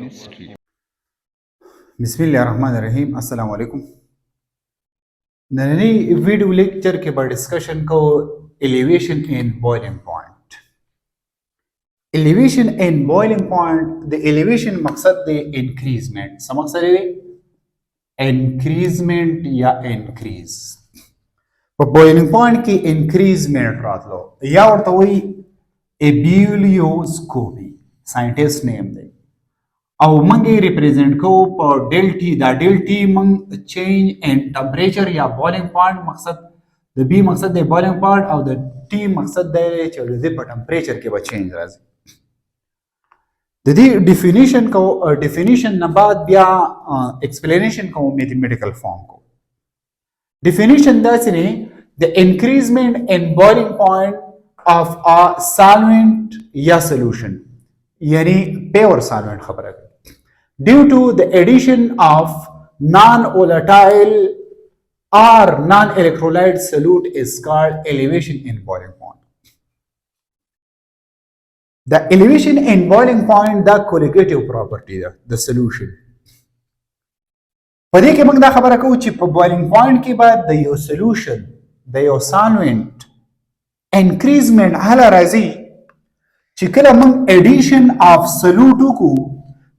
chemistry. बिस्मिल्लाहिर्रहमानिर्रहीम अस्सलाम वालेकुम। नन्ही वीडियो लेक्चर के बाद डिस्कशन को elevation and boiling point. Elevation and boiling point, the elevation मकसद दे इंक्रीजमेंट, सा मकसद है इंक्रीजमेंट या इंक्रीज। पर बॉइलिंग पॉइंट की इंक्रीजमेंट रात लो या और तो वही एब्यूलियोस्कोपी scientist name they او منګي ریپرزینټ کو په ډیل ټي دا ډیل ټي منګ چینج ان ټمپریچر یا بویلینګ پوینټ مقصد د بی مقصد د بویلینګ پوینټ او د ټي مقصد د چې د په ټمپریچر کې به چینج راځي. د دې ډیفینیشن نه بعد بیا ایکسپلینیشن کو میتھمیټیکل فارم کو. ډیفینیشن دا چې نه د انکریزمنٹ ان بویلینګ پوینټ اف ا سالوینٹ یا سولوشن یعنی پیور سالوینٹ خبره ده. Due to the addition of non-volatile or non-electrolyte solute is called elevation in boiling point. The elevation in boiling point the colligative property ده the solution. په دې کې موږ دا خبره کوو چې په boiling point کې بعد د یو solution د یو solvent increasement هله راځي چې کله موږ addition of solute وکړو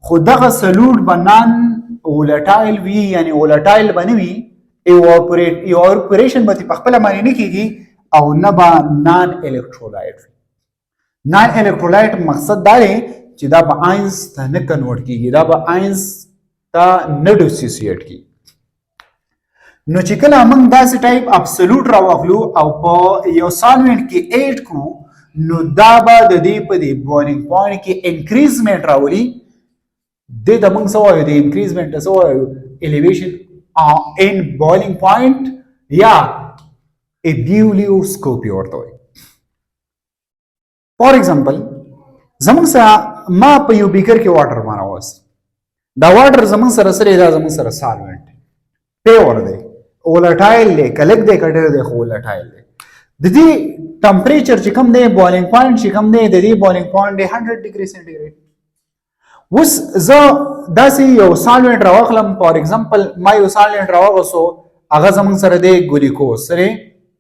خو دغه سلوټ به نان وولټایل وي یعنی وولټایل به نه وي ایواپوریشن به په خپله باندې نه کېږي او نه به نان الکترولایټ وي. نان الکترولایټ مقصد دا دی چې دا به آینز ته نه کنورټ کېږي، دا به آینز ته نه ډیسوسیټ کېږي. نو چې کله موږ داسې ټایپ اف سلوټ راواخلو او په یو سالوینټ کې ایډ کړو نو دا به د دې په دې بویلینګ پوینټ کې انکریزمنټ راولي. د موږ څه وایو د انکریزمنټ څه وایو الیویشن ان بویلینګ پوینټ یا ایبیولیوسکوپي ورته وایي. فار ایگزامپل زموږ سره ما په یو بیکر کې واټر باندې دا واټر زموږ سره سره دا زموږ سره سالوینټ پیور دی وولټایل دی کلک دی کډر دی خو وولټایل دی. د دې ټمپریچر چې کوم دی بویلینګ پوینټ چې کوم دی د دې بویلینګ پوینټ دی 100 ډیګري سینټیګریډ. اوس زه داسې یو سالوینټ راواخلم فار ایگزامپل ما یو سالوینټ راواغوستو هغه زموږ سره دی ګلیکوز سره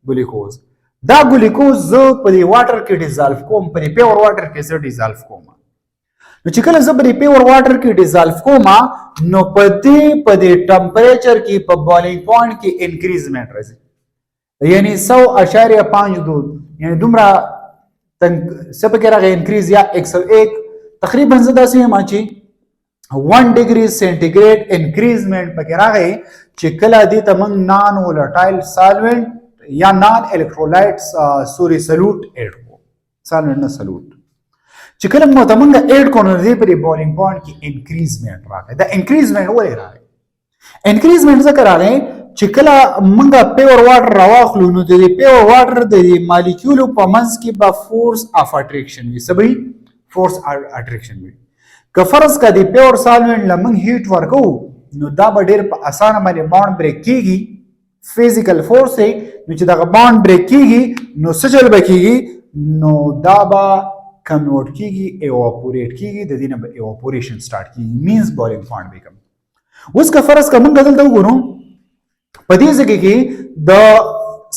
ګلیکوز. دا ګلیکوز زه په دې واټر کې ډیزالف کوم، په دې پیور واټر کې زه ډیزالف کوم. نو چې کله زه په دې پیور واټر کې ډیزالف کوم نو په دې ټمپریچر کې په بویلینګ پوینټ کې انکریزمنټ راځي یعنی 100.52 یعنی دومره څه پکې راغی انکریز یا 101 تقریبا زه داسې یم چې 1 ډیګري سینټیګریډ انکریزمنټ پکې راغی چې کله دې ته موږ نان وولټایل سالوینټ یا نان الکترولایټ سوري سلوټ ایډ کړو. سالوینټ نه سلوټ چې کله موږ ته موږ ایډ کړو نو دې په دې بویلینګ پوینټ کې انکریزمنټ راغی. دا انکریزمنټ ولې راغی؟ انکریزمنټ ځکه راغی چې کله موږ پیور واټر راواخلو نو د دې پیور واټر د مالیکولو په منځ کې به فورس اف اټریکشن وي. څه به فورس اټریکشن وي. که فرض کا دی پیور سالوینټ لمن هیټ ورکو نو دا به ډیر په اسانه باندې بانډ بریک کیږي. فزیکل فورس دی نو چې دا بانډ بریک کیږي نو څه چل بکیږي نو دا به کنورټ کیږي ایواپوریټ کیږي د دې نه به ایواپوریشن سٹارټ کیږي مینز بویلینګ پوینټ بیکم. اوس که فرض کا موږ دلته وګورو په دې ځکه کې د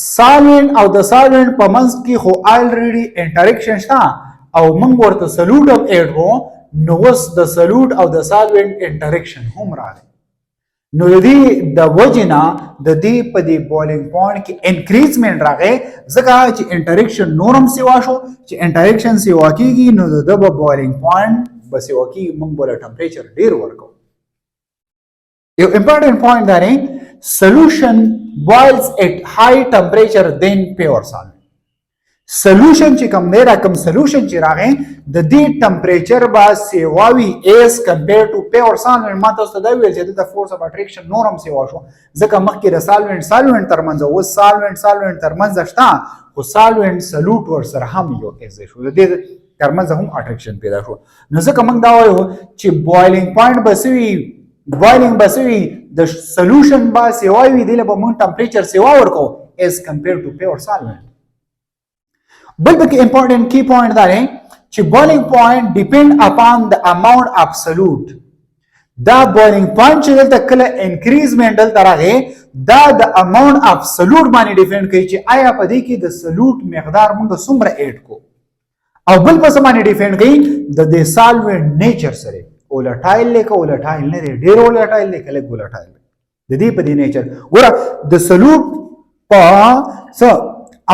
سالوینټ او د سالوینټ په منځ کې خو الریډي انټریکشن شته او موږ ورته سلوټ هم ایډ کړو نو اوس د سلوټ او د سالوینټ انټریکشن هم راغی. نو د دې د وجې نه د دې په دې بویلینګ پوینټ کې انکریزمنټ راغی ځکه چې انټریکشن نور هم سیوا شو. چې انټریکشن سیوا کیږي نو د بویلینګ پوینټ به سیوا کیږي موږ بوله ټمپریچر ډیر ورکو. یو امپورټنٹ پوینټ دا دی solution boils at high temperature than pure solvent. solution چې کوم دی را کوم solution چې راغی د دې ټمپریچر با سیواوي as compared to pure solvent. ما تاسو ته دا ویل چې د force of attraction نور هم سیوا شو ځکه مخکې د سالوینټ ترمنځ او سالوینټ ترمنځ شته خو سالوینټ سلوټ ور سره هم یو از شو د دې ترمنځ هم اټریکشن پیدا شو. نو ځکه موږ دا وایو چې بویلینګ پوینټ بسوي بویلینګ بسوي د سولوشن با سیواوي دی له موږ ټمپریچر سیوا ورکو as compared to pure solvent. بل بکی important key point دا ہے چې boiling point depend upon the amount of solute دا بوiling point چې دلته کله انکریزمنت دلته راغی دا د اماونت اف سلوټ باندې ډیپند کوي چې آیا په دې کې د سلوټ مقدار موږ څومره اډ کو او بل په څه باندې ډیپند کوي د دې سالوینټ نیچر سره ولټایل لیکه ولټایل نه دی ډیر ولټایل لیکه لږ ولټایل د دې په دې نیچر ګوره د سلوټ په څه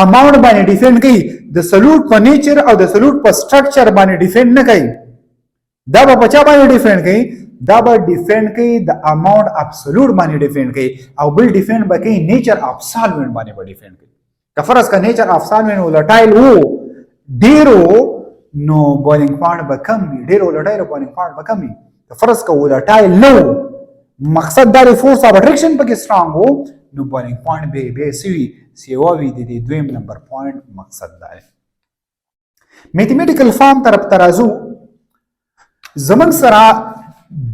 اماونت باندې ډیپند کوي د سلوټ په نیچر او د سلوټ په سټرکچر باندې ډیپند نه کوي دا په چا باندې ډیپند کوي دا به ډیپند کوي د اماونت ابسولوټ باندې ډیپند کوي او بل ډیپند به کوي نیچر اف سالوینټ باندې به ډیپند کوي که فرض کا نیچر اف سالوینټ ولټایل وو ډیرو نو بوiling point به کم وي ډیرو ولټایل بوiling point به کم وي که فرض کا ولټایل نو مقصد دا فورس اف اټریکشن پکې سترونګ وو نو بوiling point به سوي سیوا وي د دویم نمبر پوینټ مقصد دا دی میتھمیټیکل فارم طرف ترازو زمون سره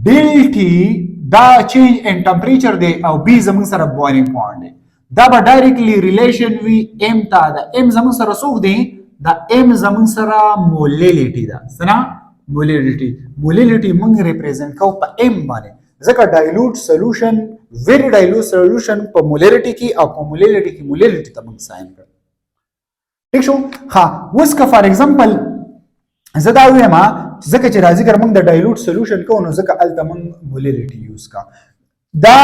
ډیل ټي دا چینج ان ټمپریچر دی او بي زمون سره بوiling point دی دا به ډایرکټلی ریلیشن وی ام تا دا ام زمون سره څوک دی دا ام زمون سره مولیلیټي دا څنګه مولیلیټي موږ ریپرزینټ کوو په ام باندې ځکه ډایلوټ سولوشن ویری ډایلوټ سولوشن په مولیلیټي کې او په مولیلیټي کې مولیلیټي ته موږ ساين کړ ٹھیک شو ها اوس که فار ایگزامپل زه دا وایم ځکه چې راځي ګر موږ د ډایلوټ سولوشن کوو نو ځکه الته موږ مولیلیټي یوز کا دا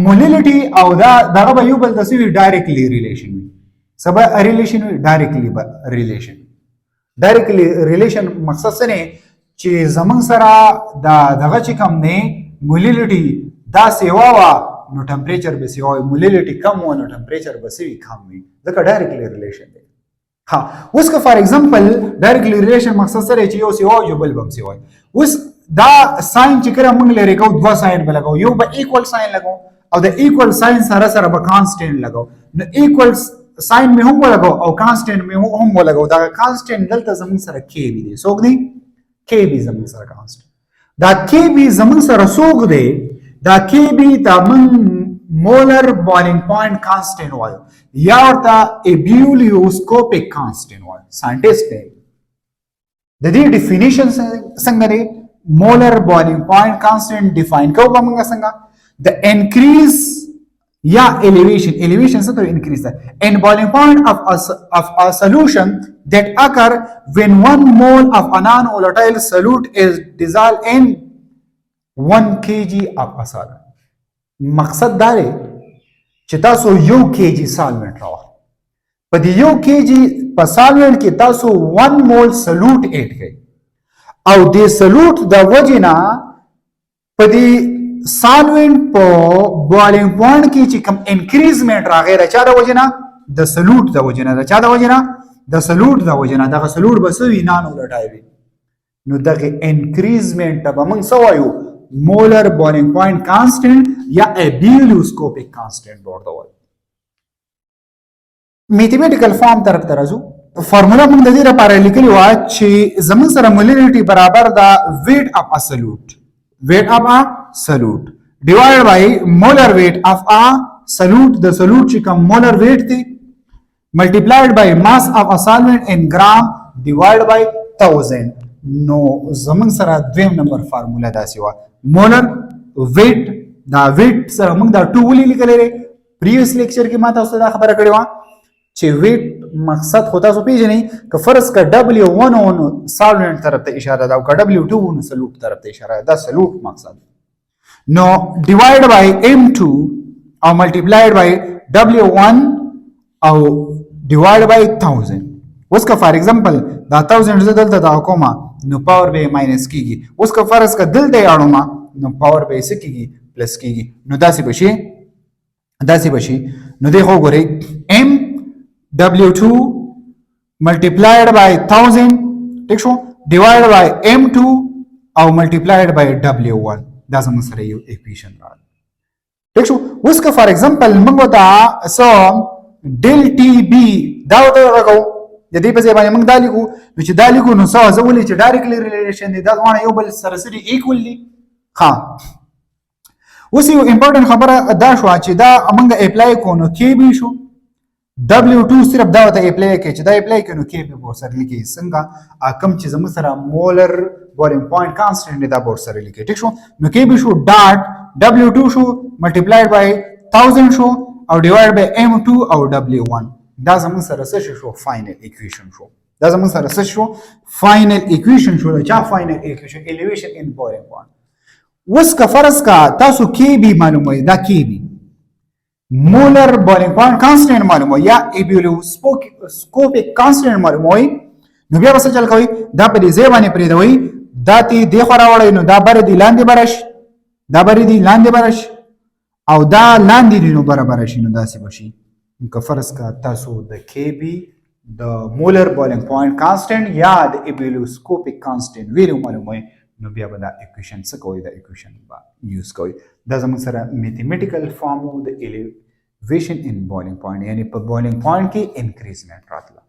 مولیلیټي او دا دغه به یو بل د سوي ډایرکټلی ریلیشن وي سبا ریلیشن وي ډایرکټلی ریلیشن ډایرکټلی ریلیشن مقصد څه نه چې زمون سره دا دغه چې کوم نه مولیلیټي دا سیوا وا نو ټمپریچر به سیوا وي مولیلیټي کم و نو ټمپریچر به سوي کم وي ځکه ډایرکټلی ریلیشن دی ها اوس که فار ایگزامپل ډایرکټلی ریلیشن مقصد سره چې یو سیوا یو بل بم سیوا اوس دا ساين چې کړه موږ لري کو دوا ساين به لګاو یو به ایکوال ساين لګاو او د ایکوال ساين سره سره به کانستنټ لګاو نو ایکوال ساين مې هم ولګاو او کانستنټ مې هم ولګاو دا کانستنټ دلته زمون سره کې بي دي څوک دی کې بي زمون سره کانستنټ دا کې بي زمون سره څوک دی دا کې بي دا من molar boiling point constant وایو یا ورته Ebulioscopic constant وایو ساينټیسټ دی د دې ډیفینیشن څنګه دی molar boiling point constant define کوو موږ څنګه the increase یا elevation څه ته increase ده in boiling point of a solution that occur when 1 mole of a non-volatile solute is dissolved in 1 kg of a solvent مقصد دا دی چې تاسو یو کېجی سالوینټ راوړئ په دې یو کېجی په سالوینټ کې تاسو 1 مول سلوټ اډ کړئ او دې سلوټ د وجې نه په دې سالوینټ په بوiling point کې چې کوم انکریزمنت راغی د چا د وجې نه د سلوټ د وجې نه د چا د وجې نه د سلوټ د وجې نه دغه سلوټ به څه وي نان ولټای وي نو دغه انکریزمنت ته به موږ څه وایو molar boiling point constant یا Ebulioscopic constant ورته وایي میتھمیټیکل فارم طرف ته راځو فارمولا موږ د دې لپاره لیکلې و چې زمون سره مولیلیټي برابر دا weight of a solute divided by molar weight of a solute د solute چې کوم molar weight دی multiplied by mass of a solvent in gram divided by 1000 نو زمون سره دویم نمبر فارمولا داسې و molar weight دا weight سره موږ دا 2 ولې لیکلې لري پریویس لیکچر کې ما تاسو دا خبره کړې و چې weight مقصد خو تاسو پیژنئ که فرض کا W1 نو سالوینټ طرف ته اشاره ده او که W2 نو سلوټ طرف ته اشاره ده دا سلوټ مقصد نو divided by M2 او multiplied by W1 او divided by 1000 اوس که فار ایگزامپل دا 1000 زه دلته دا کومه نو پاور به ماینس کیږي اوس که فرض کا دلته اړوما نو پاور به څه کیږي پلس کیږي نو داسې بشي نو دی خو ګورئ m w2 multiplied by 1000 ٹھیک شو divided by m2 او multiplied by w1 دا زموږ سره یو ایکویشن راغلی ٹھیک شو اوس که فار ایگزامپل موږ دا سو del tb دا وته راکو د دې په ځای باندې موږ دا لیکو نو چې دا لیکو نو څه زه ولې چې ډایرکټلی ریلیشن دی دا ځوانه یو بل سره سره ایکوال دي ها اوس یو امپورټنت خبره دا شو چې دا موږ اپلای کو نو کې بي شو W2 صرف دا ته اپلای کوي چې دا اپلای کوي نو کې به ور سره لیکي څنګه کم چې زموږ سره مولر بوiling point constant دا بور سره لیکي ټیک شو نو کې به شو ډاټ W2 شو ملټیپلایډ بای 1000 شو او ډیوایډ بای M2 او W1 دا زمون سره څه شو فائنل ایکویشن شو دا زمون سره څه شو فائنل ایکویشن شو دا چا فائنل ایکویشن الیویشن ان بوiling point وس کا فرض کا تاسو کې بي معلومه دا کې بي molar boiling point constant معلومه یا Ebulioscopic constant معلومه نو بیا وسه چل کوي دا په دې ځای باندې پرې دوی دا تی دی خو راوړی نو دا بر دی لاندې برش دا بر دی لاندې برش او دا لاندې دی نو برابر شي نو داسې بشي که فرض کا تاسو د کې بي د molar boiling point constant یا د Ebulioscopic constant ویلو معلومه نو بیا به دا اکویشن څه کوي دا اکویشن با یوز کوي دا زموږ سره میتھمیټیکل فارم د الیویشن ان بوiling point یعنی په بوiling point کې انکریزمنٹ راتله